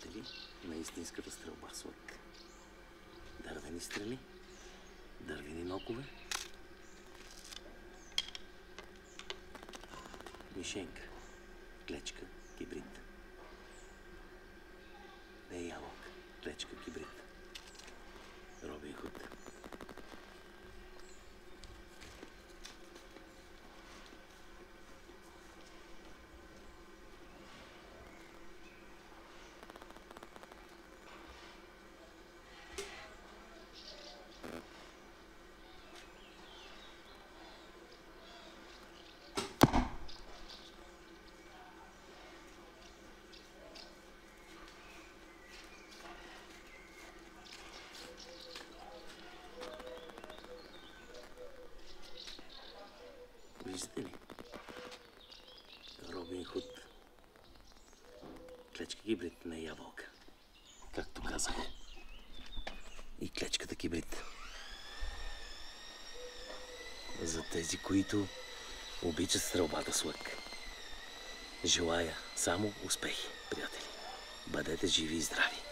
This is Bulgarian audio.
приятели на истинската стрелба с лък. Дървени стрели, дървени нокове, мишенка, клечка, кибрид. Не ялок, клечка, кибрид. Робин Худ. Виждате ли? Робин Худ. Клечка кибрид, не ябълка. Както казах. И клечката кибрид. За тези, които обичат стрелбата с лък. Желая само успехи, приятели. Бъдете живи и здрави!